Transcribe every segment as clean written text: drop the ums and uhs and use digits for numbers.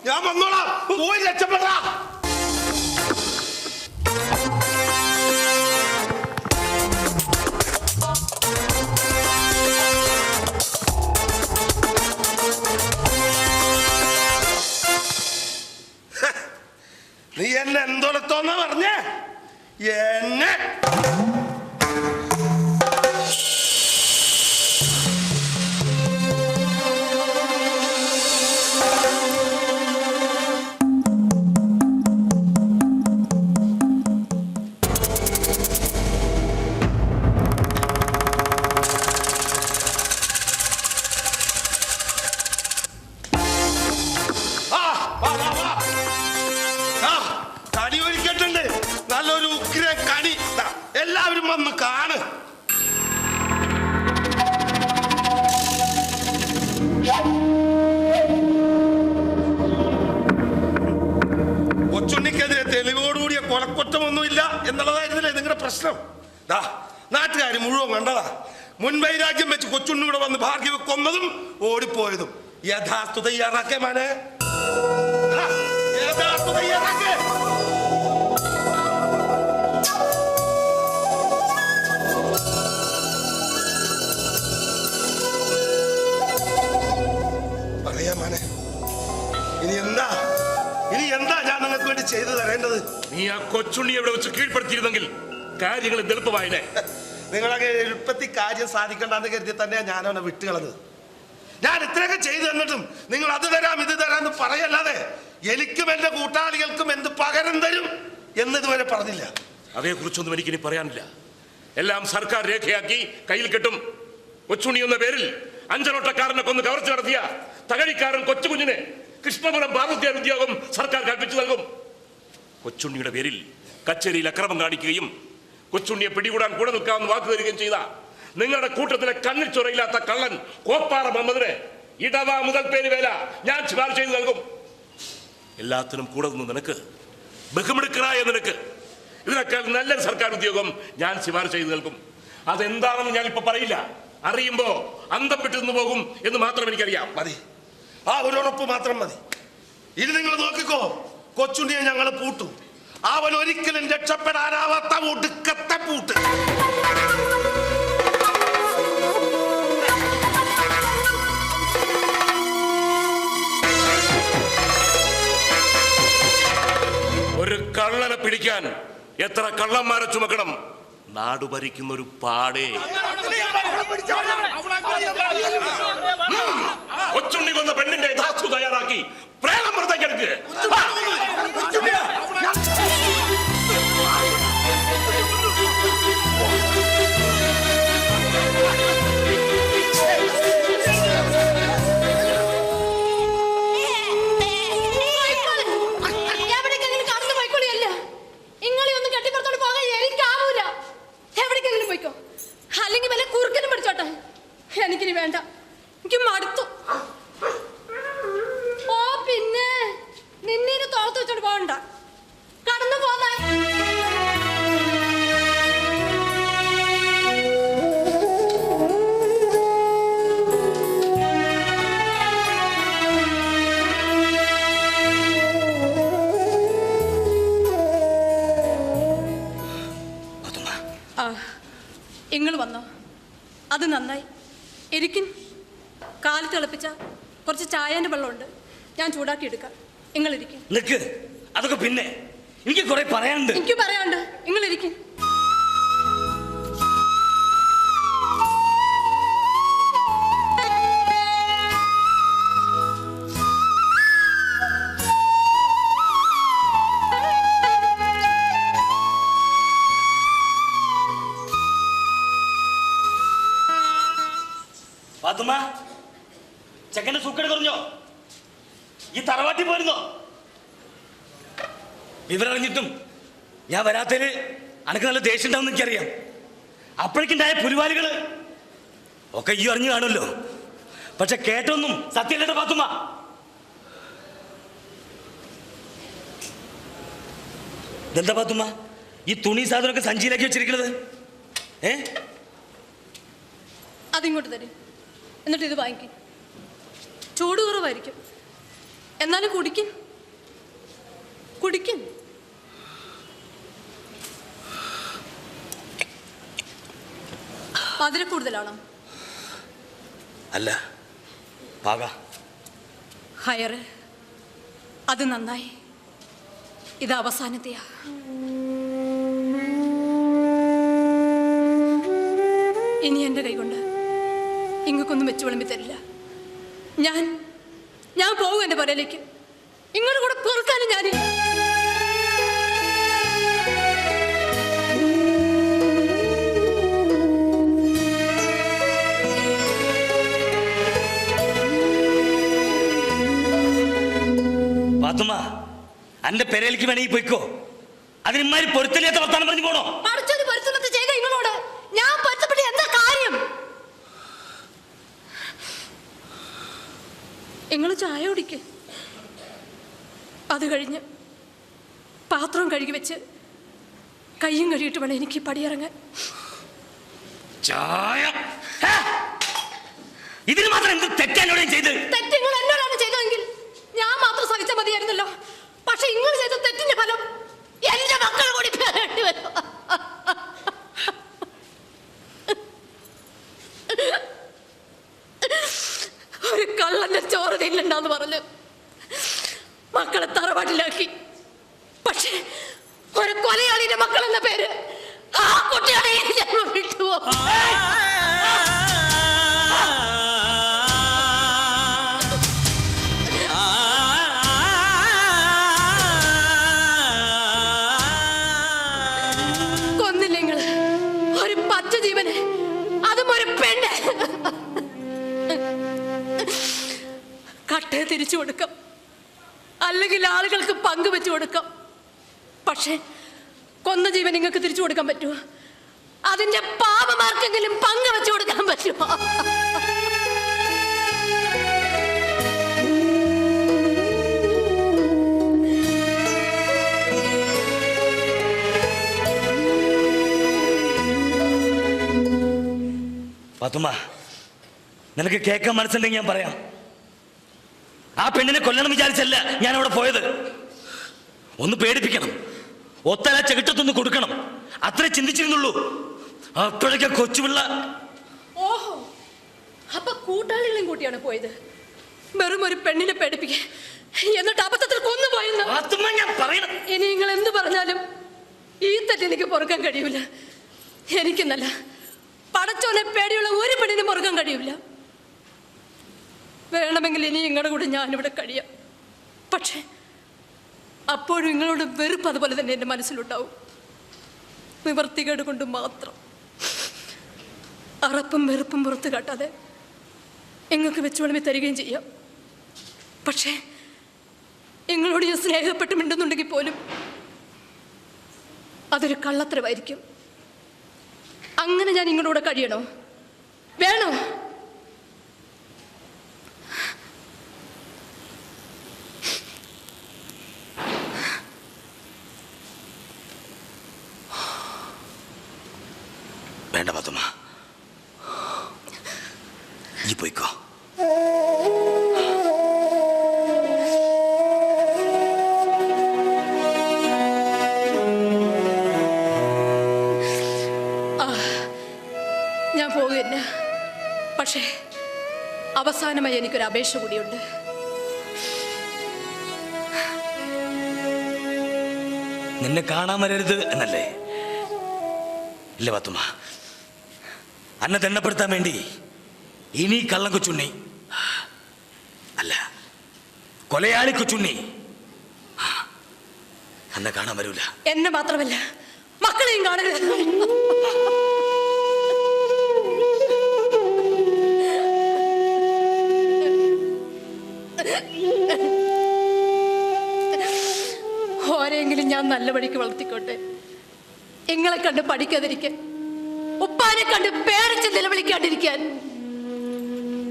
ഞാൻ വന്നോളാം. പോയി രക്ഷപ്പെടാ. നീ എന്നെ എന്തോലത്തോന്നാ പറഞ്ഞേ? എന്നെ നല്ലൊരു ഉഗ്ര കണി. എല്ലാവരും വന്ന് കാണ്. കൊച്ചുണ്ണിക്കെതിരെ തെളിവോടുകൂടിയ കൊലക്കുറ്റമൊന്നുമില്ല എന്നുള്ളതായിരുന്നില്ലേ നിങ്ങളുടെ പ്രശ്നം? നാട്ടുകാർ മുഴുവൻ കണ്ടതാ. മുൻവൈരാഗ്യം വെച്ച് കൊച്ചുണ്ണി കൂടെ വന്ന് ഭാഗ്യം കൊന്നതും ഓടിപ്പോയതും. യഥാർത്ഥ തയ്യാറാക്കേ മാനെ, യഥാർത്ഥ തയ്യാറാക്കേ. ഇനി എന്താ ഞാൻ നിങ്ങൾക്ക് വേണ്ടി ചെയ്തു തരേണ്ടത്? നീ ആ കൊച്ചുണ്ണി എവിടെ വെച്ച് കീഴ്പ്പെടുത്തിയിരുന്നെങ്കിൽ കാര്യങ്ങൾ എളുപ്പമായില്ലേ? നിങ്ങളൊക്കെ എളുപ്പത്തിൽ കാര്യം സാധിക്കണ്ടെന്ന് കരുതി തന്നെയാണ് ഞാൻ അവനെ വിട്ടുകളഞ്ഞത്. ഞാൻ ഇത്രയൊക്കെ ചെയ്തു തന്നിട്ടും നിങ്ങൾ അത് തരാം ഇത് തരാമെന്ന് പറയല്ലാതെ എനിക്കും എന്റെ കൂട്ടാളികൾക്കും എന്ത് പകരം തരും എന്നിതുവരെ പറഞ്ഞില്ല. അതേക്കുറിച്ചൊന്നും എനിക്കിനി പറയാനില്ല. എല്ലാം സർക്കാർ രേഖയാക്കി കയ്യിൽ കെട്ടും. കൊച്ചുണ്ണി എന്ന പേരിൽ അഞ്ചലോട്ടക്കാരനെ കൊന്ന് കവർച്ച നടത്തിയ തകഴിക്കാരൻ കൊച്ചുകുഞ്ഞിനെ കൃഷ്ണപുരം ബാബുദ്ധ്യാൻ ഉദ്യോഗം സർക്കാർ കൽപ്പിച്ചു നൽകും. കൊച്ചുണ്ണിയുടെ പേരിൽ കച്ചേരിയിൽ അക്രമം കാണിക്കുകയും കൊച്ചുണ്ണിയെ പിടികൂടാൻ കൂടെ നിൽക്കാമെന്ന് വാക്ക് തരികയും ചെയ്ത നിങ്ങളുടെ കൂട്ടത്തിലെ കണ്ണിൽ ചൊറയില്ലാത്ത കള്ളൻ കോപ്പാറ മുഹമ്മദിന് ഇടവ മുതൽ പേര് വേല ഞാൻ ശുപാർശ ചെയ്തു നൽകും. എല്ലാത്തിനും കൂടെ നിന്ന് നിനക്ക് ബഹുമിടുക്കറായ നിനക്ക് ഇതിനേക്കാൾ നല്ലൊരു സർക്കാർ ഉദ്യോഗം ഞാൻ ശുപാർശ ചെയ്തു നൽകും. അതെന്താണെന്ന് ഞാനിപ്പോ പറയില്ല. അറിയുമ്പോ അന്തം വിട്ടു നിന്ന് പോകും എന്ന് മാത്രം എനിക്കറിയാം. മതി, ആ ഒരു ഉറപ്പ് മാത്രം മതി. ഇനി നിങ്ങൾ നോക്കിക്കോ, കൊച്ചുണ്ണിയെ ഞങ്ങൾ പൂട്ടും. അവൻ ഒരിക്കലും രക്ഷപ്പെടാനാവാത്ത ഒടുക്കത്തെ പൂട്ട്. ഒരു കള്ളനെ പിടിക്കാൻ എത്ര കള്ളന്മാരെ ചുമക്കണം? നാടു ഭരിക്കുന്ന ഒരു പാടേ. കൊച്ചുണ്ണി കൊന്ന പെണ്ണിന്റെ യഥാർത്ഥ തയ്യാറാക്കി പ്രേതം പുറത്തേക്കെടുക്ക്. അല്ലെങ്കിൽ വല്ല കുറുക്കനും പിടിച്ചോട്ടെ. എനിക്കിനി വേണ്ട, എനിക്ക് മടുത്തു. ഓ പിന്നെ നിന്നെ തോളത്ത് വെച്ചോണ്ട് പോകണ്ട, കടന്നു പോന്നേ. നിങ്ങൾ വന്നോ? അത് നന്നായി. ഇരിക്കും. കാല് തിളപ്പിച്ച കുറച്ച് ചായന്റെ വെള്ളമുണ്ട്, ഞാൻ ചൂടാക്കി എടുക്കാം. നിങ്ങൾ ഇരിക്കും. നിക്ക്, അതൊക്കെ പിന്നെ എനിക്ക് കുറെ പറയാനുണ്ട്. എനിക്ക് പറയാനുണ്ട്, നിങ്ങൾ ഇരിക്കും. പാത്തുമ്മ, ചെക്കന്റെ സൂക്കേട് കുറഞ്ഞോ? ഈ തറവാട്ടി പോരുന്നോ? വിവരറിഞ്ഞിട്ടും ഞാൻ വരാത്തതിന് അനക്ക് നല്ല ദേഷ്യം ഉണ്ടാവും എനിക്കറിയാം. അപ്പോഴേക്കുണ്ടായ പുലിവാലികള് ഒക്കെ ഈ അറിഞ്ഞു കാണുമല്ലോ. പക്ഷെ കേട്ടൊന്നും സത്യമല്ലേ പാത്തുമ്മ? ഇതെന്താ പാത്തുമ്മ ഈ തുണി സാധനമൊക്കെ സഞ്ചിയിലാക്കി വെച്ചിരിക്കുന്നത്? അതിങ്ങോട്ട് തരും, എന്നിട്ട് ഇത് വാങ്ങിക്കും. ചൂട് കുറവായിരിക്കും. എന്നാലും കുടിക്കും. കുടിക്കും. മധുര കൂടുതലാണോ? അല്ല, പാക. ഹയർ, അത് നന്നായി. ഇത് അവസാനത്തെയാ. ഇനി എൻ്റെ കൈകൊണ്ട് ഇങ്ങക്കൊന്നും വെച്ച് വിളമ്പി തരില്ല. ഞാൻ പോകും എൻ്റെ പുരയിലേക്ക്. ഇങ്ങോട്ട് കൂടെ പൊറുക്കാനും ഞാനില്ല. പാത്തുമ്മ, അന്റെ പെരയിലേക്ക് വേണമെങ്കിൽ പോയിക്കോ. അതിന്മാര് പൊരുത്തലിയാത്ത വർത്താനം പറഞ്ഞു പോണോ? പഠിച്ചൊരു പൊരുത്തലത്ത് ചെയ്ത നിങ്ങളോട് ഞാൻ പൊരുത്തപ്പെട്ട് എന്താ കാര്യം? നിങ്ങൾ ചായ കുടിക്ക്. അത് കഴിഞ്ഞ് പാത്രം കഴുകി വെച്ച് കയ്യും കഴുകിയിട്ട് വേണം എനിക്ക് പടിയിറങ്ങാൻ. ചായ ഇതിന് മാത്രം എന്ത് തെറ്റാനോടെ ചെയ്ത്? തെറ്റുകൾ എന്നോടാണ് ചെയ്തതെങ്കിൽ ഞാൻ മാത്രം സഹിച്ചാൽ മതിയായിരുന്നല്ലോ. പക്ഷെ നിങ്ങൾ ചെയ്ത തെറ്റിന്റെ ഫലം എന്റെ മക്കൾ കൂടി പേരേണ്ടി വരും. ഒരു കള്ളന്റെ ചോറ് തിന്നണ്ടെന്ന് പറഞ്ഞ് മക്കളെ തറവാട്ടിലാക്കി. പക്ഷെ ഒരു കൊലയാളിയുടെ മക്കൾ എന്ന പേര് ആ കുട്ടികളെ ഞങ്ങൾ വിട്ടുപോകും. കൊന്നില്ലെങ്കിൽ ഒരു പച്ച ജീവനെ, അതും ഒരു പെണ്ണ്, കട്ടയെ തിരിച്ചു കൊടുക്കാം, അല്ലെങ്കിൽ ആളുകൾക്ക് പങ്കുവെച്ചു കൊടുക്കാം. പക്ഷെ കൊന്ന ജീവൻ നിങ്ങൾക്ക് തിരിച്ചു കൊടുക്കാൻ പറ്റുമോ? അതിന്റെ പാപമാർക്കെങ്കിലും പങ്കുവെച്ചു കൊടുക്കാൻ പറ്റുമോ? പാത്തുമ്മ, നിനക്ക് കേൾക്കാൻ മനസ്സുണ്ടെങ്കിൽ ഞാൻ പറയാം. ആ പെണ്ണിനെ കൊല്ലണം വിചാരിച്ചല്ല ഞാൻ അവിടെ പോയത്. ഒന്ന് പേടിപ്പിക്കണം, ഒത്തല ചെകിട്ടത്തൊന്ന് കൊടുക്കണം, അത്രേ ചിന്തിച്ചിരുന്നുള്ളൂ. അപ്പോഴേക്ക് കൊച്ചുപിള്ള. ഓഹോ, അപ്പൊ കൂട്ടാളികളെയും കൂട്ടിയാണ് പോയത്. വെറും ഒരു പെണ്ണിനെ പേടിപ്പിക്കാൻ, എന്നിട്ട് അബദ്ധത്തിൽ കൊന്നുപോയെന്ന്. ഞാൻ പറയണം. ഇനി നിങ്ങൾ എന്ത് പറഞ്ഞാലും ഈ തെറ്റ് എനിക്ക് പൊറുക്കാൻ കഴിയൂല. എനിക്കെന്നല്ല, പടച്ചോനെ പേടിയുള്ള ഒരു പെണ്ണിനും പൊറുക്കാൻ കഴിയൂല. വേണമെങ്കിൽ ഇനി നിങ്ങളുടെ കൂടെ ഞാനിവിടെ കഴിയാം. പക്ഷേ അപ്പോഴും നിങ്ങളോട് വെറുപ്പ് അതുപോലെ തന്നെ എൻ്റെ മനസ്സിലുണ്ടാവും. നിവർത്തികേട് കൊണ്ട് മാത്രം. അറപ്പും വെറുപ്പും പുറത്ത് കാട്ടാതെ നിങ്ങൾക്ക് വെച്ച് വിളമ്പി തരികയും ചെയ്യാം. പക്ഷേ നിങ്ങളോട് ഞാൻ സ്നേഹപ്പെട്ട് മിണ്ടുന്നുണ്ടെങ്കിൽ പോലും അതൊരു കള്ളത്തരമായിരിക്കും. അങ്ങനെ ഞാൻ നിങ്ങളുടെ കൂടെ കഴിയണോ? വേണോ? വേണ്ട പാത്തുമ്മ, ഈ പോയിക്കോ. ഞാൻ പോവുകയില്ല. പക്ഷേ അവസാനമായി എനിക്കൊരു അപേക്ഷ കൂടിയുണ്ട്. നിന്നെ കാണാൻ വരരുത് എന്നല്ലേ? ഇല്ല പാത്തുമ്മ, അന്നെ തെണ്ണപ്പെടുത്താൻ വേണ്ടി ഇനി കള്ളം കൊച്ചുണ്ണി അല്ല, കൊലയാളി കൊച്ചുണ്ണി അന്നെ കാണാൻ വരൂല. എന്നെ മാത്രമല്ല, മക്കളെയും കാണരുത്. ഓരെങ്കിലും ഞാൻ നല്ല വഴിക്ക് വളർത്തിക്കോട്ടെ. നിങ്ങളെ കണ്ട് പഠിക്കാതിരിക്കാൻ, ഉപ്പാനെ കണ്ട് പേടിച്ച് നിലവിളിക്കാണ്ടിരിക്കാൻ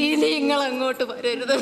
ഇനി നിങ്ങൾ അങ്ങോട്ട് വരരുത്.